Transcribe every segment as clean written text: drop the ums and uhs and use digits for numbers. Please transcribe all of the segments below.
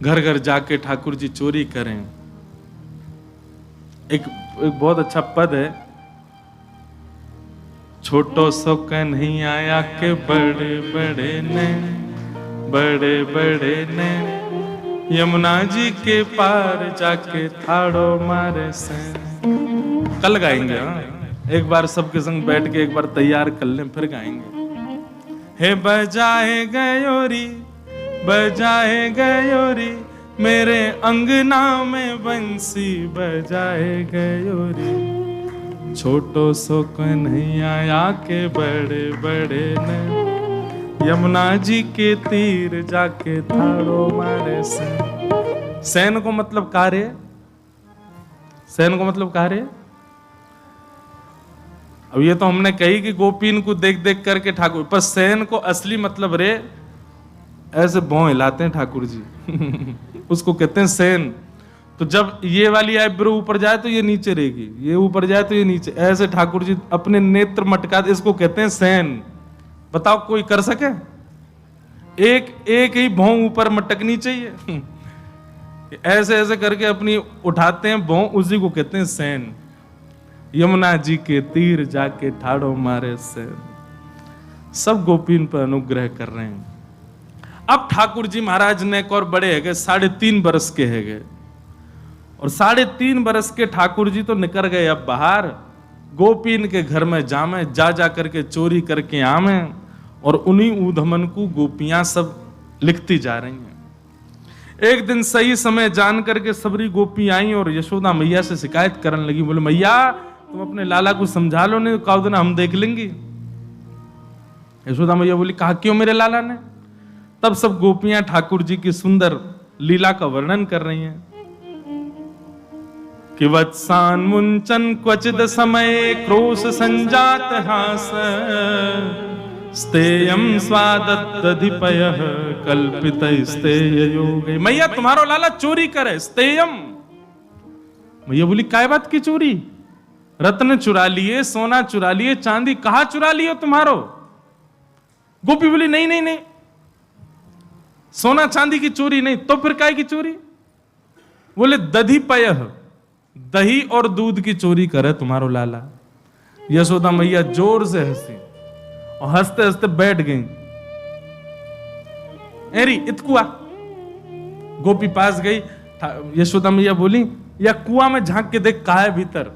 घर घर जाके ठाकुर जी चोरी करें। एक बहुत अच्छा पद है, छोटो सो कन्हैया आया के बड़े बड़े ने, बड़े बड़े ने, यमुना जी के पार जाके थाड़ो मारे से। कल गाएंगे, एक बार सबके संग बैठ के एक बार तैयार कर लें, फिर गाएंगे। हे बजाए गयोरी, बजाए गयोरी, मेरे अंगना में बंसी बजाए गयोरी, छोटो सो कन्हैया आके बड़े बड़े ने, यमुना जी के तीर जाके थाड़ो मारे सैन। सैन को मतलब कार्य, सैन को मतलब कार्य। अब ये तो हमने कही कि गोपीन को देख देख करके ठाकुर, पर सैन को असली मतलब रे ऐसे भौं हिलाते हैं ठाकुर जी उसको कहते हैं सैन। तो जब ये वाली आईब्रो ऊपर जाए तो ये नीचे रहेगी, ये ऊपर जाए तो ये नीचे, ऐसे ठाकुर जी अपने नेत्र मटकाते, इसको कहते हैं सैन। बताओ कोई कर सके? एक एक ही भौं ऊपर मटकनी चाहिए ऐसे ऐसे करके अपनी उठाते हैं भौं, उसी को कहते हैं सैन। यमुना जी के तीर जाके ठाड़ो मारे सैन। सब गोपीन पर अनुग्रह कर रहे हैं। अब ठाकुर जी महाराज ने और बड़े है गए, 3.5 बरस के है गए, और 3.5 बरस के ठाकुर जी तो निकल गए अब बाहर, गोपीन के घर में जामे, जा जा करके चोरी करके आमे, और उन्हीं ऊधमन को गोपियां सब लिखती जा रही हैं। एक दिन सही समय जान करके सबरी गोपी आई और यशोदा मैया से शिकायत करने लगी, बोले मैया तुम अपने लाला को समझा लो, नहीं तो दिन हम देख लेंगे। यशोदा मैया बोली कहा क्यों मेरे लाला ने? तब सब गोपियां ठाकुर जी की सुंदर लीला का वर्णन कर रही हैं कि वत्सान मुंचन क्वचिद समय क्रोश संजात हास, स्तेयम स्वादत्तधिपयः कल्पित स्तेय योगे। मैया तुम्हारो लाला चोरी करे, स्तेयम। मैया बोली काय बात की चोरी? रत्न चुरा लिए, सोना चुरा लिए, चांदी कहां चुरा लियो तुम्हारो? गोपी बोली नहीं नहीं नहीं, सोना चांदी की चोरी नहीं, तो फिर काय की चोरी? बोले दधिपयः, दही और दूध की चोरी करे तुम्हारो लाला। यशोदा मैया जोर से हंसी और हंसते हंसते बैठ गई। एरी इतकुआ। गोपी पास गई, यशोदा मैया बोली या कुआं में झांक के देख कहा है भीतर।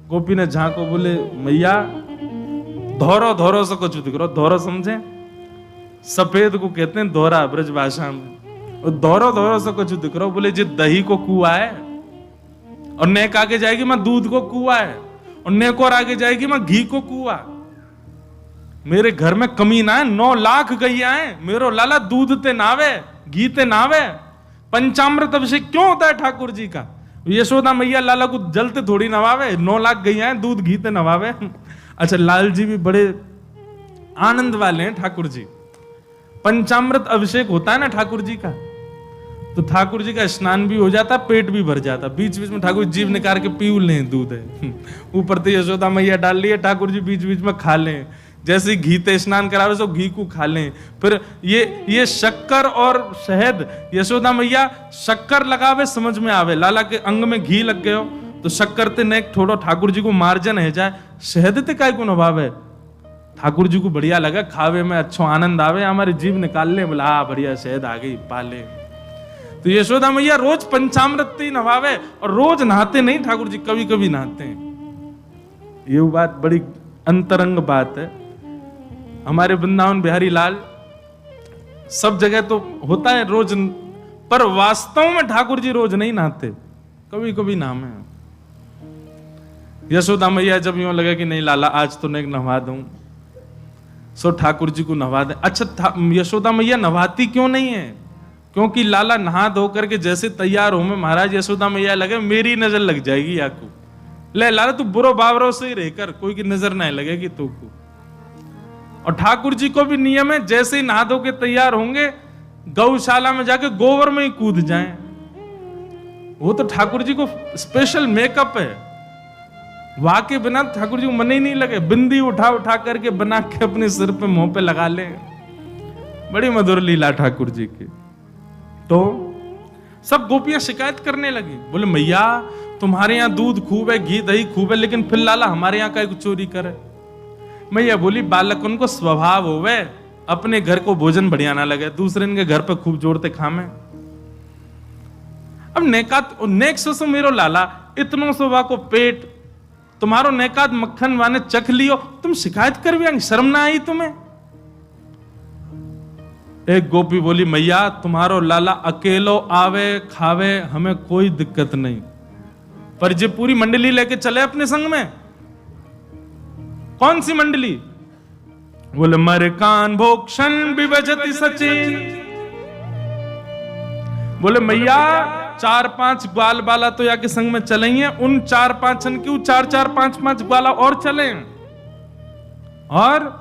गोपी ने झांको, बोले मैया धोरो धोरो से कुछ दिख रहा। धोरो समझे? सफेद को कहते हैं धोरा ब्रज भाषा में। धोरो धोरो से कुछ दिख रहा। बोले जी दही को कुआ है, और नेक आगे जाएगी मैं दूध को कुआ है, और नेक और आगे जाएगी मैं घी को कुआ। मेरे घर में कमी ना है, 9 लाख गैया है, मेरो लाला दूध ते नावे, घी ते नावे। पंचामृत अभिषेक क्यों होता है ठाकुर जी का? यशोदा मैया लाला को जलते थोड़ी नवावे, 9 लाख गैया है, दूध घी ते नवावे। अच्छा लाल जी भी बड़े आनंद वाले हैं ठाकुर जी। पंचामृत अभिषेक होता है ना ठाकुर जी का, तो ठाकुर जी का स्नान भी हो जाता, पेट भी भर जाता। बीच बीच में ठाकुर जीव निकाल के पी लें, दूध है ऊपर तो यशोदा मैया डाल लिए, ठाकुर जी बीच बीच में खा लें। जैसे घी ते स्नान करावे सो घी को खा लें। फिर ये शक्कर और शहद, यशोदा मैया शक्कर लगावे समझ में आवे, लाला के अंग में घी लग गयो तो शक्कर ते नेक थोड़ो ठाकुर जी को मार्जन है जाए, शहद ते काय को नभावे। ठाकुर जी को बढ़िया लगा, खावे में अच्छो आनंद आवे, हमारे जीव निकाल ले, बोला हाँ बढ़िया शहद आ गई पाले। तो यशोदा मैया रोज पंचामृत ही नभावे, और रोज नहाते नहीं ठाकुर जी, कभी कभी नहाते हैं। ये बात बड़ी अंतरंग बात है। हमारे वृंदावन बिहारी लाल सब जगह तो होता है रोज, पर वास्तव में ठाकुर जी रोज नहीं नहाते, कभी कभी नाम है। यशोदा मैया जब यूं लगे कि नहीं लाला आज तो नहीं नहवा दूं, सो ठाकुर जी को नहवा दे। अच्छा यशोदा मैया नहवाती क्यों नहीं है? क्योंकि लाला नहा धो करके जैसे तैयार हो में महाराज यशोदा मैया लगे मेरी नजर लग जाएगी याकू, ले लाला तू बुरो बावरों से ही रहकर कोई की नजर नहीं लगेगी तू को। और ठाकुर जी को भी नियम है, जैसे ही नहा धो के तैयार होंगे गौशाला में जाके गोबर में ही कूद जाएं। वो तो ठाकुर जी को स्पेशल मेकअप है, वहां के बिना ठाकुर जी को मन ही नहीं लगे। बिंदी उठा उठा करके बना के अपने सिर पे मुंह पे लगा ले, बड़ी मधुर लीला ठाकुर जी की। तो सब गोपियां शिकायत करने लगी, बोले मैया तुम्हारे यहाँ दूध खूब है, घी दही खूब है, लेकिन फिर लाला हमारे यहाँ का चोरी करे। मैया बोली बालक उनको स्वभाव होवे, अपने घर को भोजन बढ़िया ना लगे, दूसरे के घर पे खूब जोड़ते खामे। अब नेक्स्ट सो मेरो लाला इतनो सोवा को पेट, तुम्हारो नेकात मक्खन वाने चख लियो, तुम शिकायत कर भी शर्म ना आई तुम्हें। एक गोपी बोली मैया तुम्हारो लाला अकेलो आवे खावे हमें कोई दिक्कत नहीं, पर जे पूरी मंडली लेके चले अपने संग में। कौन सी मंडली? बोले मर कान भोक्षण विभजति सचिन। बोले मैया 4-5 ग्वाल बाला तो या के संग में चलेंगे, उन 4-5 क्यों 4-4 5-5 ग्वाला और चलें, और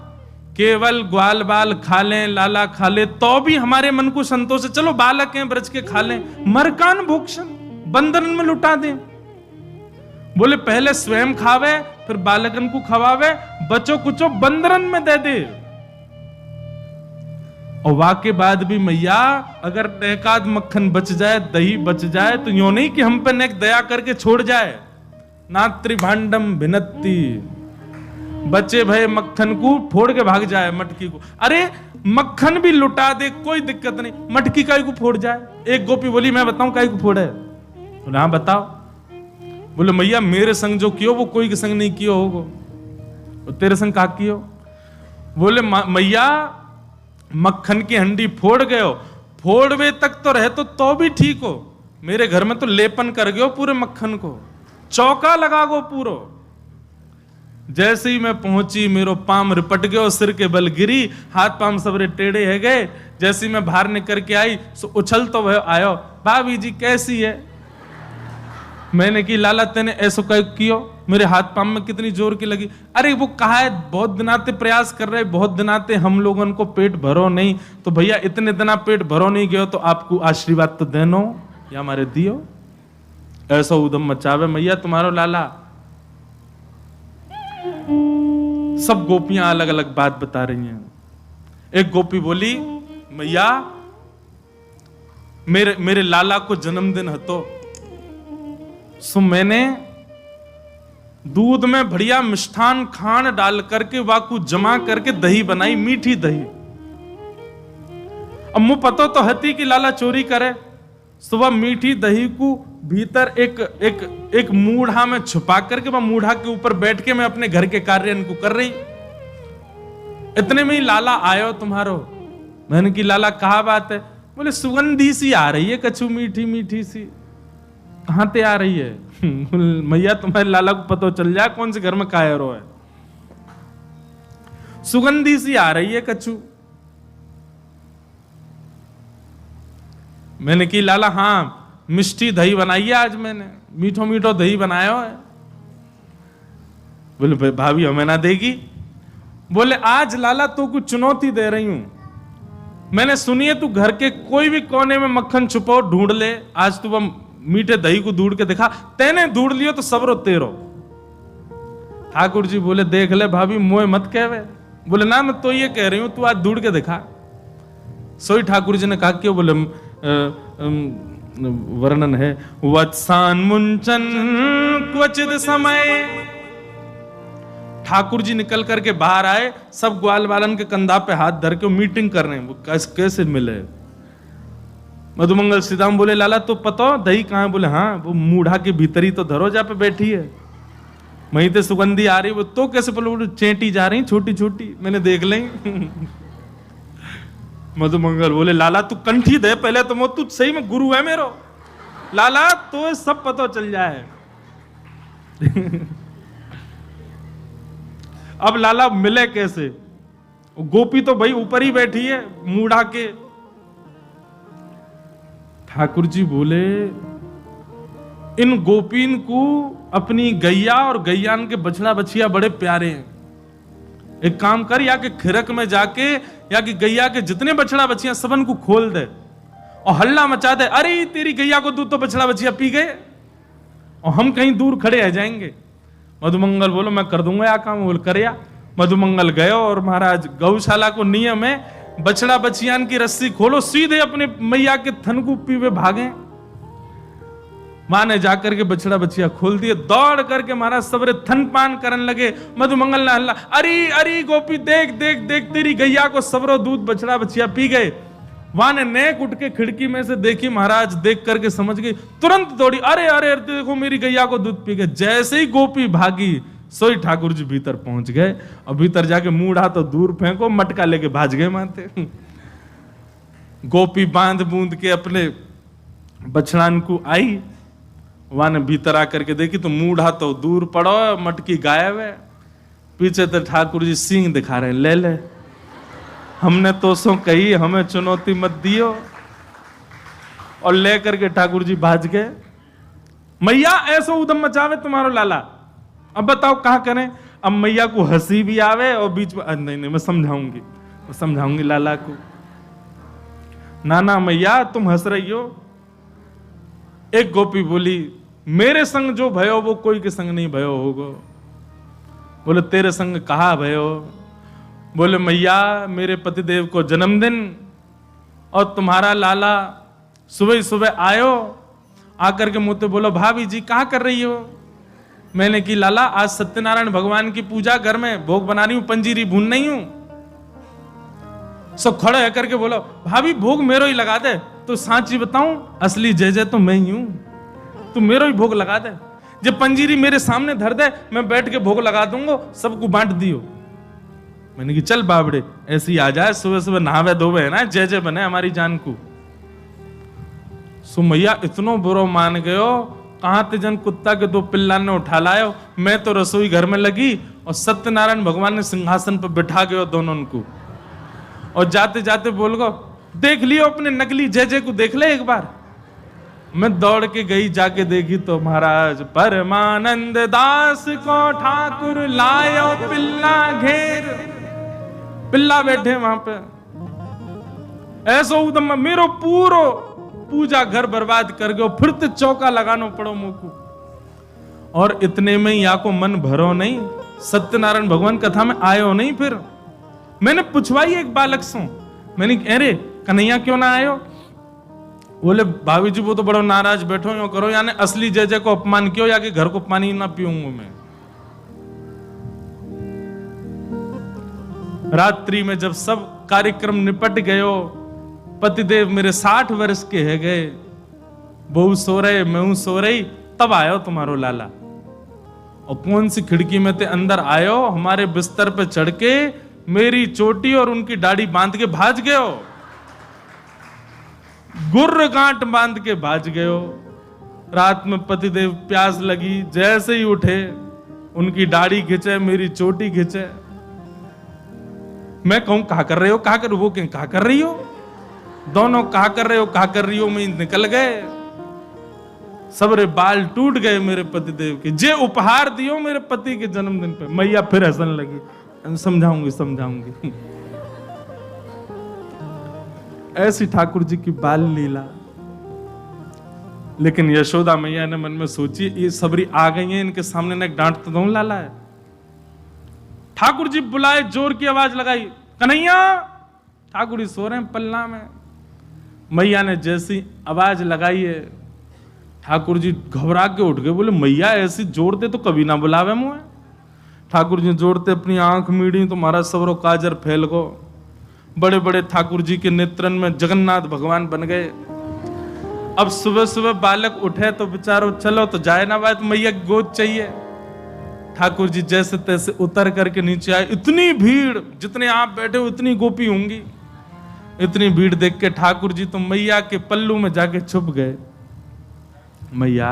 केवल ग्वाल बाल खा लें, लाला खा ले तो भी हमारे मन को संतोष है। चलो बालक हैं ब्रज के खा लें, मरकान भोक्षण बंधन में लुटा दें। बोले पहले स्वयं खावे फिर बालकन को खवावे, बचो कुचो बंदरन में दे दे। और वाके बाद भी मैया अगर नेकाद मक्खन बच जाए, दही बच जाए, तो यूं नहीं कि हम पे नेक दया करके छोड़ जाए। नात्री भांडम भिनत्ती, बचे भय मक्खन को फोड़ के भाग जाए मटकी को। अरे मक्खन भी लुटा दे कोई दिक्कत नहीं, मटकी काई को फोड़ जाए। एक गोपी बोली मैं बताऊं काई को फोड़े? बोले हाँ बताओ। बोले मैया मेरे संग जो कियो वो कोई के संग नहीं कियो होगो, तेरे संग का कियो? बोले मैया मक्खन की हंडी फोड़ गयो, फोड़वे तक तो रहे तो भी ठीक हो, मेरे घर में तो लेपन कर गयो पूरे मक्खन को, चौका लगा गो पूरो। जैसे ही मैं पहुंची मेरो पाम रिपट गयो, सिर के बल गिरी, हाथ पाम सबरे टेढ़े है गए। जैसे ही मैं बाहर निकल के आई सो उछल तो वह आयो, भाभी जी कैसी है? मैंने की लाला तेने ऐसा कियो, मेरे हाथ पाम में कितनी जोर की लगी। अरे वो कहा है बहुत दिनाते प्रयास कर रहे, बहुत दिनाते हम लोगों को पेट भरो नहीं, तो भैया इतने दिना पेट भरो नहीं गयो तो आपको आशीर्वाद तो देनो या हमारे दियो। ऐसा उदम मचावे मैया तुम्हारो लाला। सब गोपियां अलग अलग बात बता रही हैं। एक गोपी बोली मैया मेरे लाला को जन्मदिन है तो सो मैंने दूध में बढ़िया मिष्ठान खान डाल करके वाकू जमा करके दही बनाई, मीठी दही। अब मुझे पता तो हती कि लाला चोरी करे, सुबह मीठी दही को भीतर एक मूढ़ा में छुपा करके वह मूढ़ा के ऊपर बैठ के मैं अपने घर के कार्य इनको कर रही। इतने में ही लाला आयो तुम्हारो। मैंने की लाला कहा बात है? बोले सुगंधी सी आ रही है कछु मीठी मीठी सी। कहां ते आ रही है? मैया तुम्हारे लाला को पता चल जाए कौन से घर में कायरो है। सुगंधी सी आ रही है कछु। मैंने की लाला हाँ मिष्टी दही बनाई है आज मैंने, मीठो मीठो दही बनाया है। बोले भाभी हमें ना देगी? बोले आज लाला तो कुछ चुनौती दे रही हूं, मैंने सुनी है तू घर के कोई भी कोने में मक्खन छुपाओ ढूंढ ले, आज तू वह मीठे दही को ढूंढ के दिखा, तेने ढूंढ लियो तो सबरो तेरो। ठाकुर जी बोले देख ले भाभी मोए मत कहवे। बोले ना मैं तो ये कह रही हूं तू आज ढूंढ के दिखा। सोई ठाकुर जी ने कहा क्यों? बोले वर्णन है वत्सान मुंचन क्वचित समय। ठाकुर जी निकल करके बाहर आए, सब ग्वाल बालन के कंधा पे हाथ धर के मीटिंग कर रहे हैं वो कैसे मिले। मधुमंगल सीताम बोले लाला तो पता दही कहां है? बोले हाँ वो मूढ़ा के भीतर ही तो धरो जा पे बैठी है, वहीं ते सुगंधी आ रही। वो तो कैसे? बोले चेंटी जा रही छोटी छोटी, मैंने देख ली। मधुमंगल बोले लाला तू कंठी दे पहले तो, तू सही में गुरु है मेरो लाला, तो सब पता चल जाए। अब लाला मिले कैसे? गोपी तो भाई ऊपर ही बैठी है मूढ़ा के। ठाकुर जी बोले इन गोपीन को अपनी गैया और गैयान के बछड़ा बछिया बड़े प्यारे हैं, एक काम कर या कि खिरक में जाके या कि गैया के जितने बछड़ा बछिया सबन को खोल दे और हल्ला मचा दे, अरे तेरी गैया को दूध तो बछड़ा बछिया पी गए और हम कहीं दूर खड़े रह जाएंगे। मधुमंगल बोलो मैं कर दूंगा या काम। बोल कर या। मधुमंगल गए और महाराज गौशाला को नियम है बछड़ा बछियान की रस्सी खोलो, सीधे अपने मैया के थन को पीवे भागे। मां ने जाकर के बछड़ा बछिया खोल दिए, दौड़ करके महाराज सबरे थन पान करने लगे। मधुमंगल ने हल्ला, अरे अरे गोपी देख देख देख, तेरी गैया को सबरो दूध बछड़ा बछिया पी गए। वहां ने नेक उठ के खिड़की में से देखी, महाराज देख करके समझ गई, तुरंत दौड़ी, अरे अरे देखो मेरी गैया को दूध पी गए। जैसे ही गोपी भागी, सोई ठाकुर जी भीतर पहुंच गए, और भीतर जाके मुंह उठा तो दूर फेंको, मटका लेके भाज गए माते। गोपी बांध बूंद के अपने बछड़ान को आई, वहां ने भीतर आकर के देखी तो मुंह उठा तो दूर पड़ो, मटकी गायब है। पीछे तो ठाकुर जी सींग दिखा रहे हैं, ले ले, हमने तो सो कही, हमें चुनौती मत दियो। और लेकर के ठाकुर जी भाज गए। मैया ऐसा उदम मचावे तुम्हारो लाला, अब बताओ कहां करें। अब मैया को हंसी भी आवे और बीच में, नहीं नहीं मैं समझाऊंगी लाला को। ना मैया तुम हंस रही हो। एक गोपी बोली, मेरे संग जो भयो वो कोई के संग नहीं भयो होगो। बोले तेरे संग कहा भयो। बोले मैया मेरे पतिदेव को जन्मदिन, और तुम्हारा लाला सुबह सुबह आयो, आकर के मुझसे बोलो भाभी जी कहां कर रही हो। मैंने की लाला आज सत्यनारायण भगवान की पूजा, घर में भोग बना रही हूं, पंजीरी भून नहीं हूं। सब खड़े होकर के बोलो भाभी भोग मेरो ही लगा दे। तो सांची बताऊं, असली जय जय तो मैं ही हूं, तू मेरो ही भोग लगा दे। जब पंजीरी मेरे सामने धर दे, मैं बैठ के भोग लगा दूंगा, सबको बांट दियो। मैंने की चल बाबड़े ऐसे ही आ जाए, सुबह सुबह नहावे धोवे है ना, जय जय बने हमारी जान को। सुमैया इतनो बुरो मान गयो, कहां ते जन कुत्ता के दो पिल्ला ने उठा लायो। मैं तो रसोई घर में लगी, और सत्यनारायण भगवान ने सिंहासन पर बिठा गयो दोनों को। और जाते जाते बोल गो, देख लियो अपने नकली जय जय को, देख ले एक बार। मैं दौड़ के गई, जाके देखी तो महाराज परमानंद दास को ठाकुर लायो पिल्ला घेर। पिल्ला बैठे वहां पे, ऐसा उदम मेरो पूरो पूजा घर बर्बाद कर गयो, फिर तो चौका लगानो पड़ो मुंह को। और इतने में या को मन भरो नहीं, सत्यनारायण भगवान कथा में आयो नहीं। फिर मैंने पूछवाई एक बालक से, मैंने अरे कन्हैया क्यों ना आयो। बोले भाभी जी वो तो बड़ो नाराज बैठो, यो करो, यानी असली जय जय को अपमान क्यों, या कि घर को पानी ना पीऊंगा मैं। रात्रि में जब सब कार्यक्रम निपट गयो, पतिदेव मेरे 60 वर्ष के है गए, बहू सो रहे, मैं सो रही, तब आयो तुम्हारो लाला। और कौन सी खिड़की में ते अंदर आयो, हमारे बिस्तर पे चढ़ के मेरी चोटी और उनकी दाढ़ी बांध के भाज गयो, गुर्र गांठ बांध के भाज गयो। रात में पतिदेव प्यास लगी, जैसे ही उठे उनकी दाढ़ी खींचे, मेरी चोटी खींचे। मैं कहूं कहा कर रहे हो, कहा कर, वो कहा कर रही हो, दोनों कहा कर रहे हो, कहा कर रही हो में निकल गए। सबरे बाल टूट गए मेरे पतिदेव के, जे उपहार दियो मेरे पति के जन्मदिन पे। मैया फिर हंसने लगी, समझाऊंगी। ऐसी ठाकुर जी की बाल लीला। लेकिन यशोदा मैया ने मन में सोची, ये सबरी आ गई हैं, इनके सामने ना डांट तो दूं लाला है। ठाकुर जी बुलाए, जोर की आवाज लगाई, कन्हैया। ठाकुर जी सो रहे हैं पल्ला में। मैया ने जैसी आवाज लगाई है, ठाकुर जी घबरा के उठ गए। बोले मैया ऐसी जोड़ते तो कभी ना बुलावे मुझे। ठाकुर जी जोड़ते अपनी आंख मीड़ी तो महाराज सबरो काजर फैल गो। बड़े बड़े ठाकुर जी के नेत्रन में जगन्नाथ भगवान बन गए। अब सुबह सुबह बालक उठे तो बेचारो चलो तो जाए ना बात, मैया गोद चाहिए। ठाकुर जी जैसे तैसे उतर करके नीचे आए। इतनी भीड़, जितने आप बैठे हो उतनी गोपी होंगी। इतनी भीड़ देख के ठाकुर जी तो मैया के पल्लू में जाके छुप गए। मैया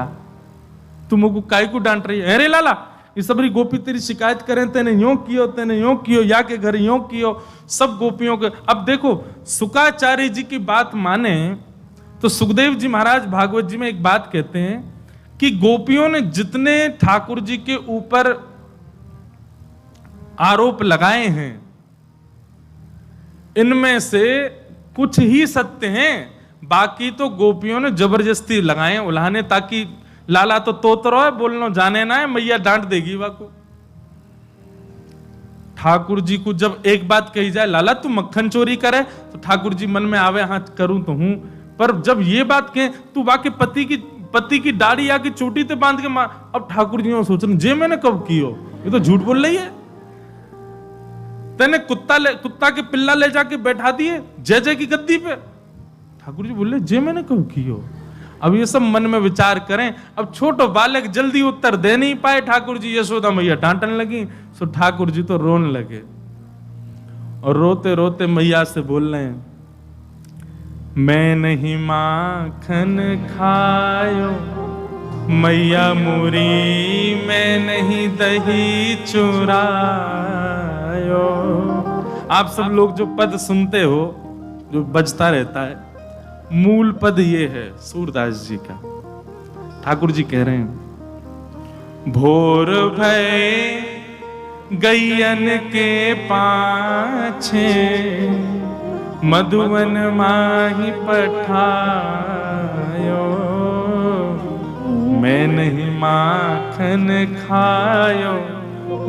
तुमको काय को डांट रही है? अरे लाला ये सबरी गोपी तेरी शिकायत करें, तेने यूं कियो, या के घर यूं कियो, सब गोपियों के। अब देखो शुकाचार्य जी की बात माने तो सुखदेव जी महाराज भागवत जी में एक बात कहते हैं कि गोपियों ने जितने ठाकुर जी के ऊपर आरोप लगाए हैं, इनमें से कुछ ही सत्य हैं, बाकी तो गोपियों ने जबरदस्ती लगाए उल्हाने, ताकि लाला तो तोतरो है, बोलनो जाने ना है, मैया डांट देगी वाको। ठाकुर जी को जब एक बात कही जाए, लाला तू मक्खन चोरी करे, तो ठाकुर जी मन में आवे, हाँ करूं तो हूं, पर जब ये बात कहे तू वाके पति की दाढ़ी आके चोटी ते बांध के मार, अब ठाकुर जी सोच रहे जे मैंने कब की हो, ये तो झूठ बोल रही है। तेने कुत्ता के पिल्ला ले जाके बैठा दिए जय जय की गद्दी पे। ठाकुर जी बोले जे मैंने कब की हो। अब ये सब मन में विचार करें। अब छोटो बालक जल्दी उत्तर दे नहीं पाए ठाकुर जी, यशोदा मैया डांटन लगी, सो ठाकुर जी तो रोने लगे और रोते रोते मैया से बोल रहे हैं, मैं नहीं माखन खायो मैया मुरी, मैं नहीं दही चुरायो। आप सब लोग जो पद सुनते हो, जो बजता रहता है, मूल पद ये है सूरदास जी का। ठाकुर जी कह रहे हैं, भोर भय गैयन के पाछे, मधुवन माही पठायो, मैं नहीं माखन खायो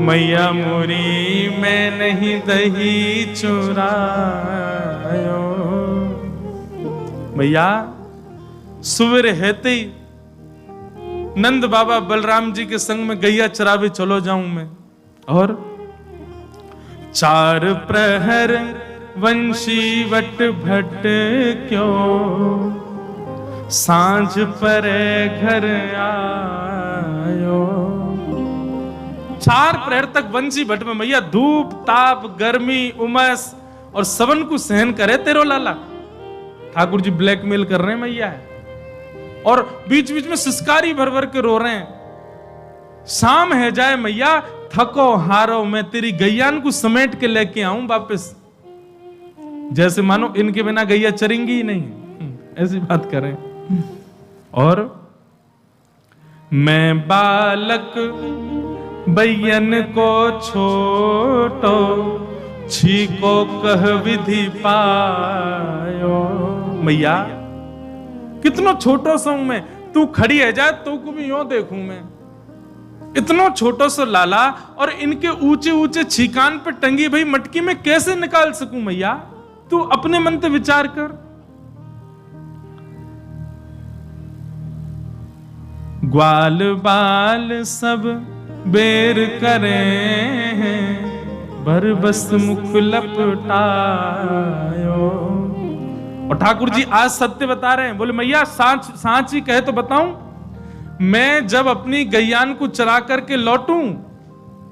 मैया मुरी, मैं नहीं दही चुरायो। मैया सुबह रहते ही नंद बाबा बलराम जी के संग में गैया चरावे चलो जाऊं मैं, और 4 प्रहर वंशी वट भट क्यों, सांझ परे घर आयो। 4 प्रहर तक वंशी भट में मैया धूप ताप गर्मी उमस और सबन को सहन करे तेरो लाला। ठाकुर जी ब्लैकमेल कर रहे हैं मैया है, और बीच बीच में सिसकारी भर भर के रो रहे हैं। शाम है जाए मैया, थको हारो मैं तेरी गैयान को समेट के लेके आऊं वापस, जैसे मानो इनके बिना गैया चरेंगी ही नहीं, ऐसी बात करें। और मैं बालक बैयन को छोटो, छीको कह विधि पायो। मैया कितनो छोटो सा हूं मैं, तू खड़ी है जाए तो को भी यूं देखूं मैं, इतनो छोटो सा लाला, और इनके ऊंचे ऊंचे छीकान पे टंगी भाई मटकी में कैसे निकाल सकूं मैया, तू अपने मन से विचार कर। ग्वाल बाल सब बेर करे हैं, भर बस मुख लपटायो। और ठाकुर जी आज सत्य बता रहे हैं, बोले मैया सांच ही कहे तो बताऊं, मैं जब अपनी गैयान को चरा करके लौटूं,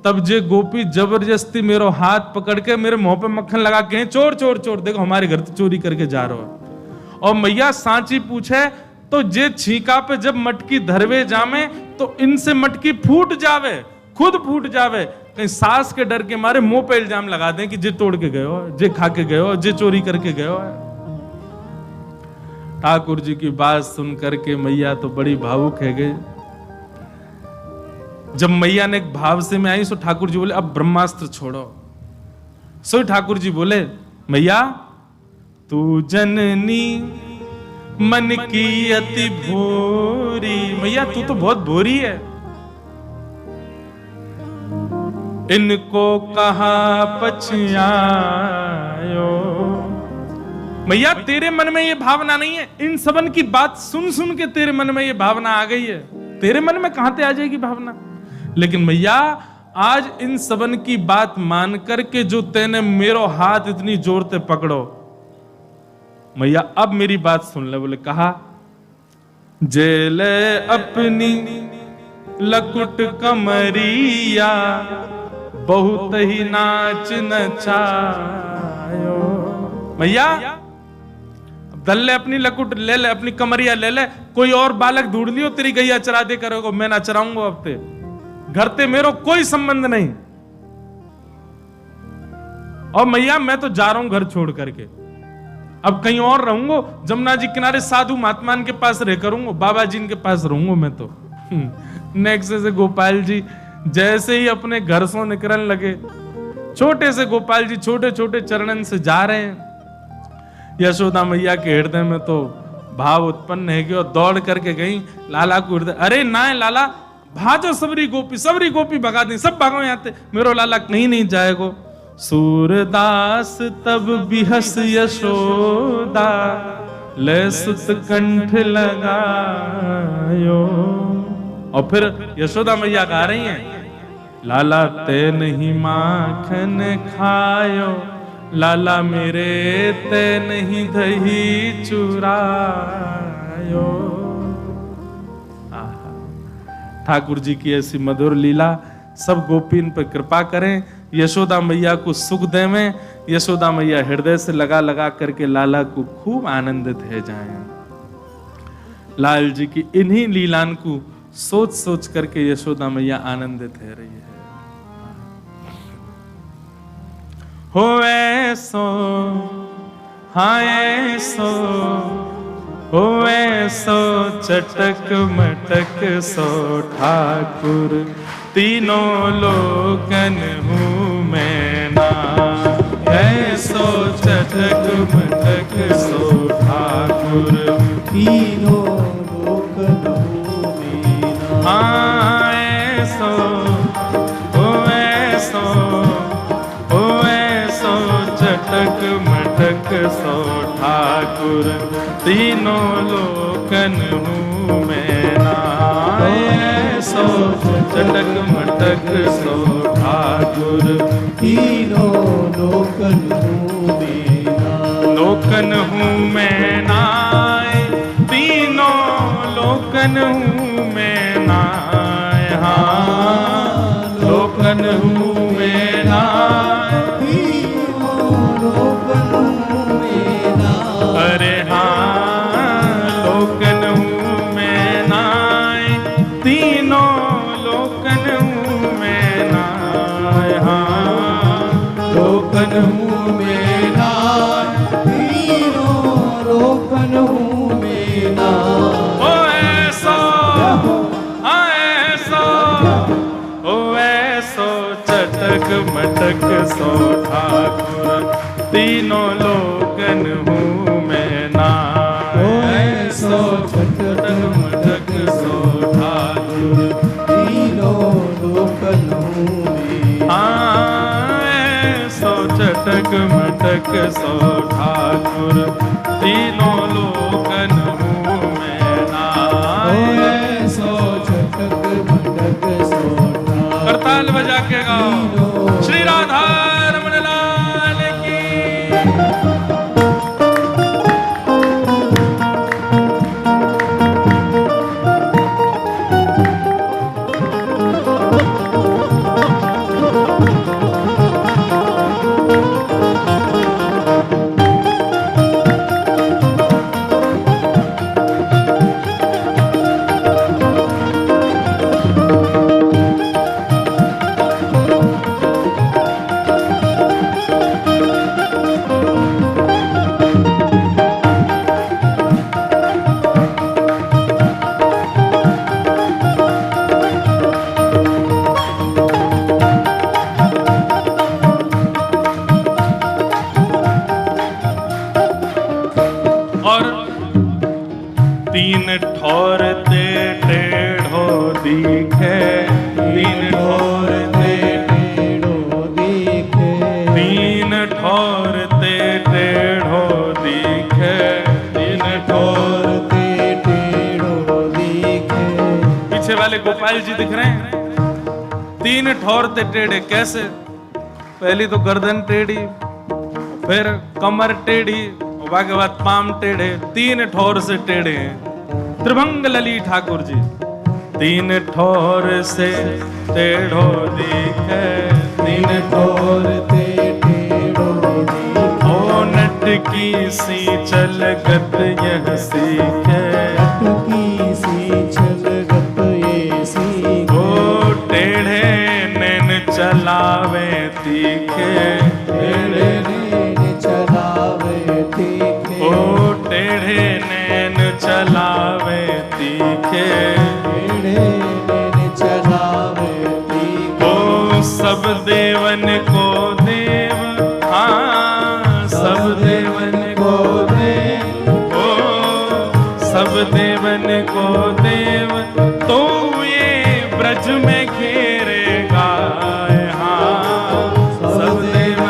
तब जे गोपी जबरदस्ती मेरो हाथ पकड़ के मेरे मुंह पे मक्खन लगा के चोर चोर चोर, देखो हमारे घर से चोरी करके जा रहा है। और मैया सांची पूछे तो जे छीका पे जब मटकी धरवे जामे, तो इनसे मटकी फूट जावे, खुद फूट जावे, कहीं सास के डर के मारे मुंह पे इल्जाम लगा दें कि जे तोड़ के गए हो, जे खा के गए हो, जे चोरी करके गए हो। ठाकुर जी की बात सुन करके मैया तो बड़ी भावुक है गए। जब मैया ने एक भाव से में आई, सो ठाकुर जी बोले अब ब्रह्मास्त्र छोड़ो। सो ठाकुर जी बोले मैया तू जननी मन की अति भोरी, मैया तू तो बहुत भोरी है, इनको कहा पछयायो। मैया तेरे मन में ये भावना नहीं है, इन सबन की बात सुन सुन के तेरे मन में ये भावना आ गई है, तेरे मन में कहां से आ जाएगी भावना। लेकिन मैया आज इन सबन की बात मान करके जो तेने मेरो हाथ इतनी जोर से पकड़ो, मैया अब मेरी बात सुन ले। बोले कहा जेले अपनी लकुट कमरिया, बहुत ही नाच नचायो। मैया दल ले अपनी लकुट ले ले, अपनी कमरिया ले ले, कोई और बालक ढूंढ लियो तेरी गैया चरा दे करोगे, मैं ना चराऊंगा अब ते घर ते मेरो कोई संबंध नहीं। और मैया मैं तो जा रहा हूं घर छोड़ करके, अब कहीं और रहूंगा, जमुना जी किनारे साधु महात्मान के पास रह करूंगा, बाबा जी के पास रहूंगा मैं तो। नेक्स्ट से गोपाल जी जैसे ही अपने घर से निकलने लगे, छोटे से गोपाल जी छोटे छोटे चरणन से जा रहे हैं, यशोदा मैया के हृदय में तो भाव उत्पन्न है कि दौड़ करके गई लाला को हृदय, अरे ना लाला भाजो सबरी गोपी भगा दी, सब भागो यहाँ से, मेरो लाला कहीं नहीं जाएगो। सूरदास तब बिहस यशोदा, ले सुत कंठ लगायो। और फिर यशोदा मैया गा रही हैं, लाला ते नहीं माखन खायो, लाला मेरे ते नहीं दही चुरायो। ठाकुर जी की ऐसी मधुर लीला, सब गोपीन पर कृपा करें, यशोदा मैया को सुख देवें, यशोदा मैया हृदय से लगा लगा करके लाला को खूब आनंदित है जाएं। लाल जी की इन्हीं लीलान को सोच सोच करके यशोदा मैया आनंदित है रही है। हो ऐसो हाँ ऐसो, हो ऐसो चटक मटक सो ठाकुर, तीनों लोकन हूँ मैं ना। ऐसो चटक मटक सो ठाकुर, तीनों लोकन हूँ मैं ना। हाँ ऐसो हो ऐसो, हो ऐसो चटक मटक सो ठाकुर, तीनों लोकन हूँ मैं ना। ऐसो चटक मटक सो ठाकुर, तीनों लोकन हूँ मैं ना। लोकन हूँ मैं नाय, तीनों लोकन हूँ मैं नाय। हाँ लोकन हूँ मैं नाय, तीनों लोकन हूँ मैं ना। अरे हाँ लोकन हूँ मैं नाय, तीनों लोकन हूँ मैं नाय। हाँ लोकन हूँ मैं ना, तीनों लोकन हूँ मैं ना। ओ ऐसो हाँ ऐसो, ओ ऐसो चटक मटक सो ठाकुर, तीनों लोकन हूँ मैं ना। ओ ऐसो चटक मटक सो ठाकुर, तीनों लोकन हूँ मैं। हाँ ऐसो चटक मटक सो ठाकुर, तीनों लोकन हूँ मैं ना। ओ ऐसो चटक मटक सो ठाकुर, करताल बजा के गाओ, श्री राधा रमण लाल की। और तीन ठौर ते टेढ़ो दिखे, तीन ठौर ते टेढ़ो दिखे। तीन ठौर ते टेढ़ो दिखे, तीन ठौर। और ते टेढ़ो दिखे। पीछे वाले गोपाल जी दिख रहे हैं, तीन ठौर ते टेढ़े कैसे? पहली तो गर्दन टेढ़ी, फिर कमर टेढ़ी, और के बाद पाम टेढ़े, तीन ठौर से टेढ़े हैं त्रिभंग लली ठाकुर जी। तीन ठौर से टेढ़ो दिखे, तीन और ते टेढ़ो दिखे। ओ नट की सी चलगत यह सीखे, अटकी सी छलगत ये सीखे। ओ टेढ़े नैन चलावे तीखे, टेढ़े नैन चलावे तीखे। ओ टेढ़े नैन चलावे तीखे। टेढ़े नैन चलावे तीखे। ओ सब देवन को देव, हाँ सब देवन को देव, ओ सब देवन को देव, तो ये ब्रज में घेरेगा। हाँ सब देवन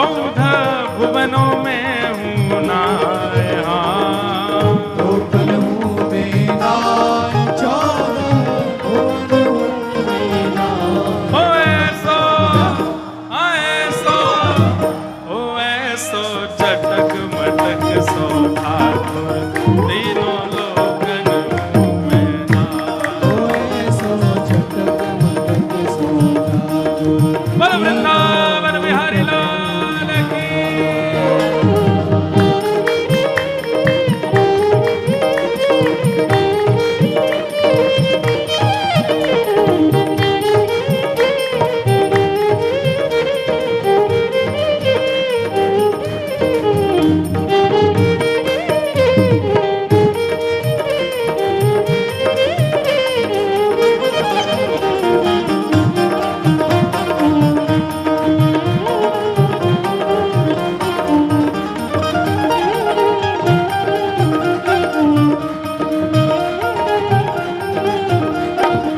14 भुवनों में हूँ नाय हाँ। टोटल हूँ मैं नाय 14 भुवनों में नाय। ओ ऐसो ओ ऐसो चटक मटक सो ठाकुर तीनों लोकन में नाय। ओ ऐसो चटक मटक सो ठाकुर। बोल वृंदावन बिहारी लाल की।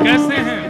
कैसे हैं?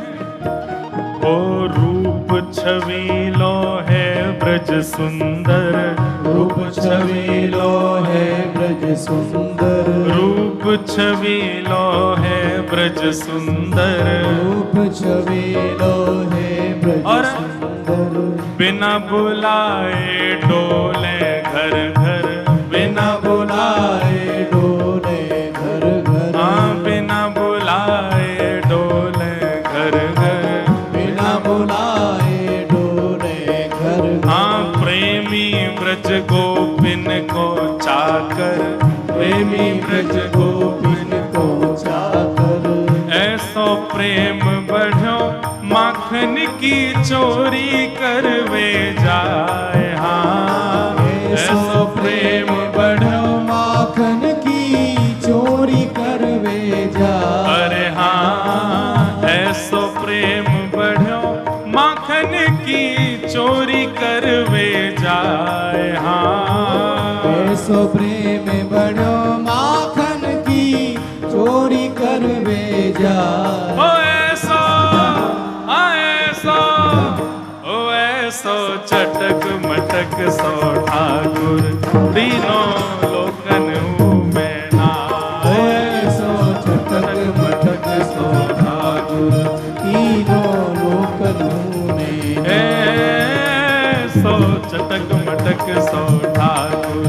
ओ रूप छबीलो है ब्रज सुंदर। रूप छबीलो है ब्रज सुंदर। रूप छबीलो है ब्रज सुंदर। रूप छबीलो है ब्रज और सुंदर। बिना बुलाए डोले घर घर। बिना बुलाए डोले घर घर। हाँ बिना बुलाए डोले घर घर। बिना बुलाए डोले घर घर। हाँ प्रेमी ब्रज गोपिन को चाकर। प्रेमी ब्रज गोपिन को चाकर। ऐसो प्रेम बढ़ो माखन की चोरी करवे जाए हाँ। ऐसो प्रेम बढ़ो माखन की चोरी करवे जा। अरे हाँ ऐसो प्रेम बढ़ो माखन की चोरी करवे जाए हाँ। ऐसो प्रेम बढ़ो माखन की चोरी करवे जा। ओ ऐसो ओ ऐसो चटक मटक सो ठाकुर तीनों लोकन हूँ मैं नाय। ऐसो चटक मटक सो ठाकुर तीनों लोकन हूँ मैं। ऐसो चटक मटक सो ठाकुर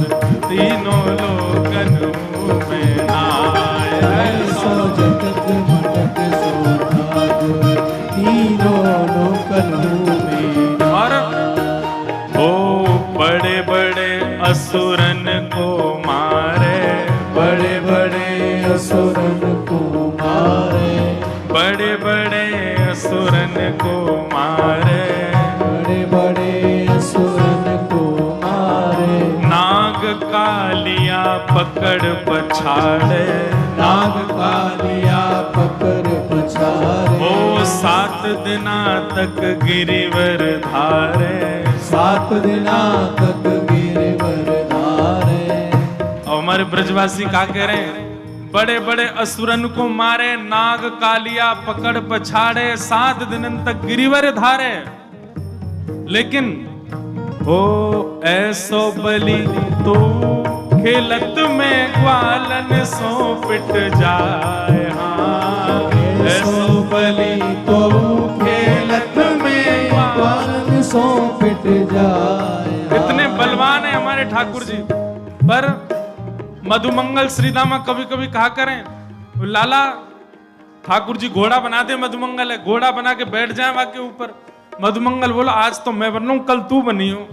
तीनों लोकन हूँ मैं नाय। ऐसो चटक मटक सो ठाकुर तीनों लोकन हूँ मैं। और ओ बड़े बड़े असुरन को मारे। बड़े बड़े असुरन को मारे। बड़े बड़े असुरन को मारे। बड़े बड़े असुरन को मारे। नाग कालिया पकड़ पछाड़े। नाग कालिया पकड़ पछारे। ओ 7 दिना तक गिरिवर धारे। 7 दिना तक गिरवर धारे। और हमारे ब्रजवासी क्या कह रहे हैं? बड़े बड़े असुरन को मारे, नाग कालिया पकड़ पछाड़े, 7 दिन तक गिरिवर धारे। लेकिन हो ऐसो बलि तो खेलत में ग्वालन सो पिट जाए हाँ। ऐसो बलि तो खेलत में ग्वालन सो पिट जाए। इतने बलवान है हमारे ठाकुर जी। पर मधुमंगल श्रीदामा कभी कभी कहा करें लाला ठाकुर जी घोड़ा बना दे। मधुमंगल है, घोड़ा बना के बैठ जाए वहां के ऊपर। मधुमंगल बोला आज तो मैं बन रहा हूं, कल तू बनी हो।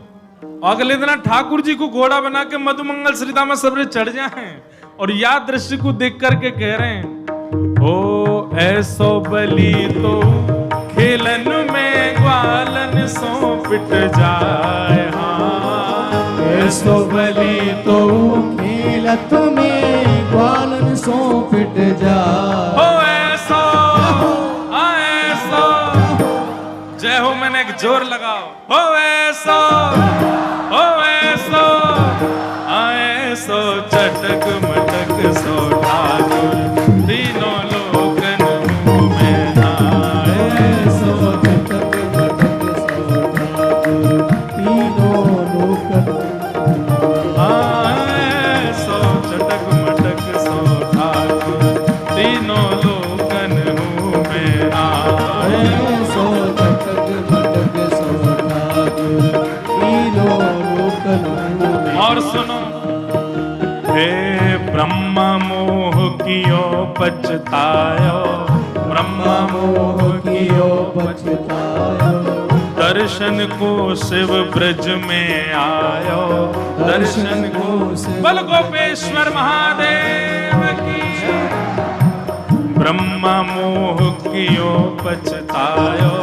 अगले दिन ठाकुर जी को घोड़ा बना के मधुमंगल श्रीदामा सबरे चढ़ जाए और याद दृश्य को देख करके कह रहे हैं ओ ऐसो बलि तो खेलन में ग्वालन सो पिट जाए हाँ। ऐसो बलि तो खेलत में ग्वालन सो पिट जाए। ओ ऐसो जय हो मैंने एक जोर लगाओ। हो ऐसो चटक मटक सो ठाकुर तीनों लोकन में नाय। ऐसो चटक मटक सो ठाकुर तीनों लोकन और सुनो, हे ब्रह्म मोह कियो पछतायो, ब्रह्म मोह कियो पछतायो, दर्शन को शिव ब्रज में आयो, दर्शन को बल गोपेश्वर महादेव की। ब्रह्म मोह कियो पछतायो,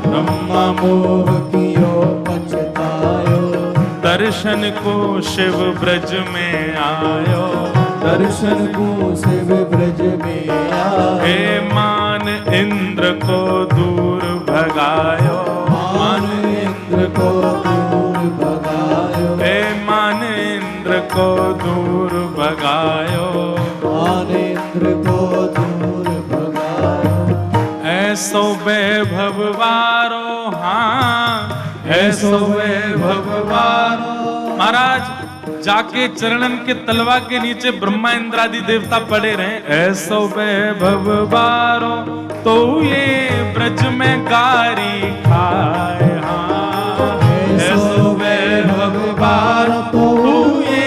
ब्रह्म मोह कियो पछतायो, दर्शन को शिव ब्रज में आयो, दर्शन को शिव ब्रज में आयो। हे मान इंद्र को दूर भगायो, मान इंद्र को दूर भगायो, हे मान इंद्र को दूर भगायो, मान इंद्र को दूर भगायो। ऐसो वैभव वारो, हाँ ऐसो वैभव वारो। महाराज जाके चरणन के तलवा के नीचे ब्रह्मा इंद्रादि देवता पड़े रहे। ऐसो वैभव वारो तो ये ब्रज में गारी खाए, हाँ ऐसो वैभव वारो तो ये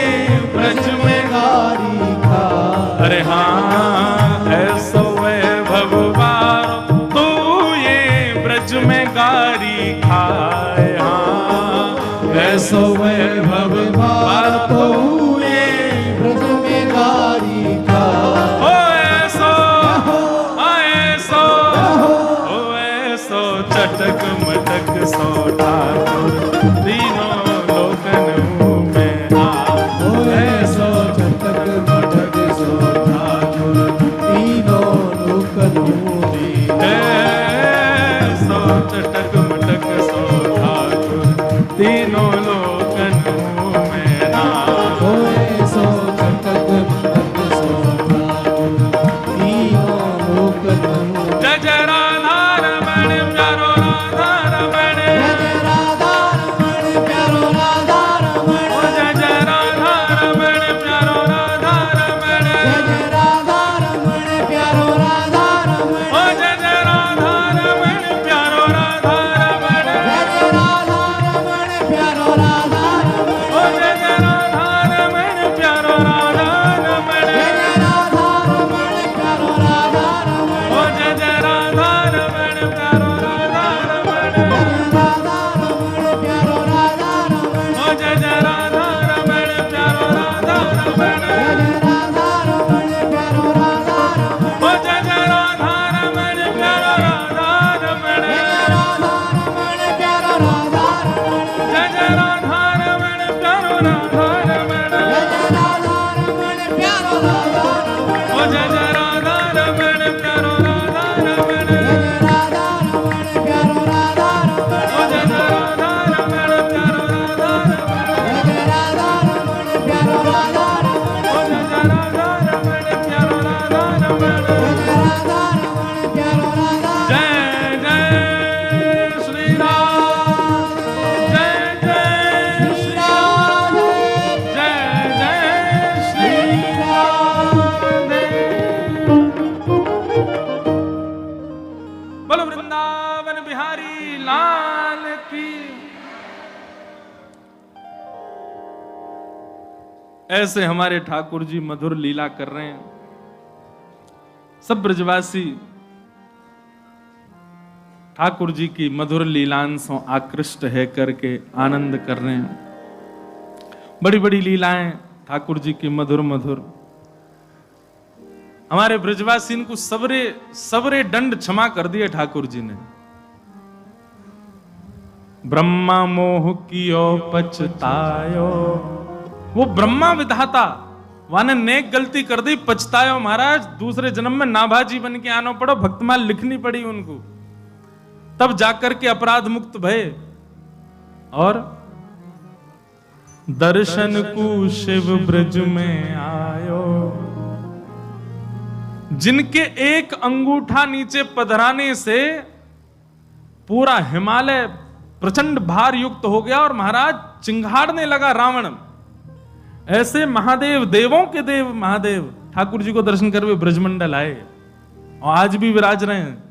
ब्रज में गारी खाए। अरे हाँ ऐसो वैभव वारो तो ये ब्रज में गारी खाए, हाँ ऐसो वैभव वारो तो ये ब्रज में गारी खाए। ओ ऐसो, ऐसो, ओ ऐसो चटक मटक सो ठाकुर तीनों लोकन में आ। ओ ऐसो चटक मटक सो ठाकुर तीनों लोकन में आ। ऐसो चटक मटक सो ठाकुर तीनों लोकन में आ। ओ ऐसो चटक मटक सो ठाकुर तीनों लोकन में आ। जय जय राधा रमण प्यारो राधा रमण, जय राधा रमण प्यारो राधा रमण, ओ जय जय राधा रमण प्यारो राधा रमण, जय राधा रमण प्यारो राधा रमण, ओ जय जय राधा रमण प्यारो राधा रमण, जय राधा रमण प्यारो राधा रमण, ओ जय जय राधा रमण प्यारो राधा रमण, जय राधा रमण प्यारो राधा रमण, ओ जय जय राधा रमण प्यारो राधा रमण, राधा रमण प्यारो राधा रमण, ओ जय जय राधा रमण प्यारो राधा रमण, राधा रमण प्यारो राधा रमण, ओ जय जय राधा रमण प्यारो राधा रमण, राधा रमण प्यारो राधा रमण, जय जय राधा रमण प्यारो राधा रमण, राधा रमण प्यारो राधा रमण, ओ जय जय राधा रमण प्यारो राधा रमण, राधा रमण प्यारो राधा रमण, ओ जय जय राधा रमण प्यारो राधा रमण, राधा रमण प्यारो राधा रमण, ओ जय जय राधा रमण प्यारो राधा रमण। राधा रमण प्यारो राधा। जय जय श्री राम, जय जय श्री राम, जय जय श्री राम। बोलो वृंदावन बिहारी लाल की। ऐसे हमारे ठाकुर जी मधुर लीला कर रहे हैं। सब ब्रजवासी ठाकुर जी की मधुर लीलांशों आकृष्ट है करके आनंद कर रहे हैं। बड़ी बड़ी लीलाएं ठाकुर जी की मधुर मधुर। हमारे ब्रजवासी को सबरे सबरे दंड क्षमा कर दिए ठाकुर जी ने। ब्रह्मा मोह कियो पछतायो, वो ब्रह्मा विधाता वाने नेक गलती कर दी, पछतायो महाराज। दूसरे जन्म में नाभाजी बन के आना पड़ो, भक्तमाल लिखनी पड़ी उनको, तब जाकर के अपराध मुक्त भय। और दर्शन को शिव ब्रज में आयो, जिनके एक अंगूठा नीचे पधराने से पूरा हिमालय प्रचंड भार युक्त हो गया और महाराज चिंगाड़ने लगा रावण। ऐसे महादेव, देवों के देव महादेव ठाकुर जी को दर्शन करके ब्रजमंडल आए और आज भी विराज रहे हैं।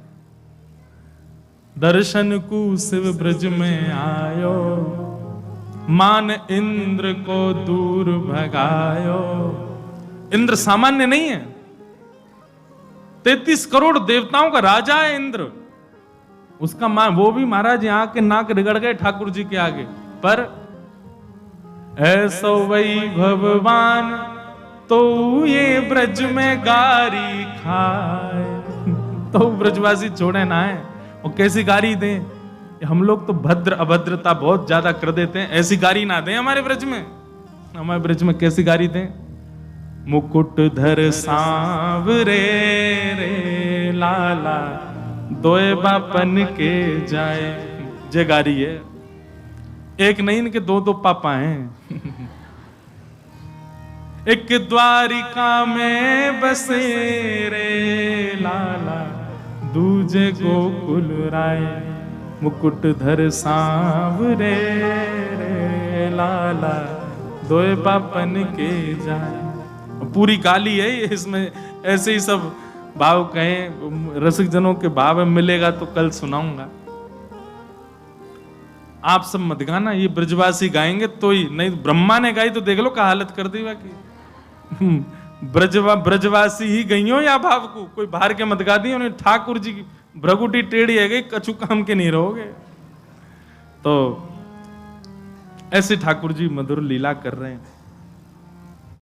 दर्शन को शिव ब्रज में आयो, मान इंद्र को दूर भगायो। इंद्र सामान्य नहीं है, 33 करोड़ देवताओं का राजा है इंद्र। उसका वो भी महाराज यहां के नाक रगड़ गए ठाकुर जी के आगे। पर ऐसो वैभवान तो ये ब्रज में गारी खाए। तो ब्रजवासी छोड़े ना है, वो कैसी गारी दें? हम लोग तो भद्र अभद्रता बहुत ज्यादा कर देते हैं, ऐसी गारी ना दें हमारे ब्रज में। हमारे ब्रज में कैसी गारी दें? मुकुट धर सांवरे रे लाला, दोए बापन के जाए। जे गारी है, एक नहीं इनके दो दो पापा हैं। एक द्वारिका में बसे रे लाला, दूजे गोकुल राय। मुकुट धर सांवरे रे लाला, दोए बापन के जाए। पूरी गाली है ये, इसमें ऐसे ही सब भाव कहें, रसिक जनों के भाव मिलेगा तो कल सुनाऊंगा। आप सब मत गाना, ये ब्रजवासी गाएंगे तो ही, नहीं ब्रह्मा ने गाई तो देख लो क्या हालत कर दी बाकी। ब्रजवासी ही गई हो या भाव को, कोई बाहर के मत गा दी उन्हें। ठाकुर जी की भ्रगुटी टेढ़ी है गई, कछु काम के नहीं रहोगे। तो ऐसे ठाकुर जी मधुर लीला कर रहे हैं।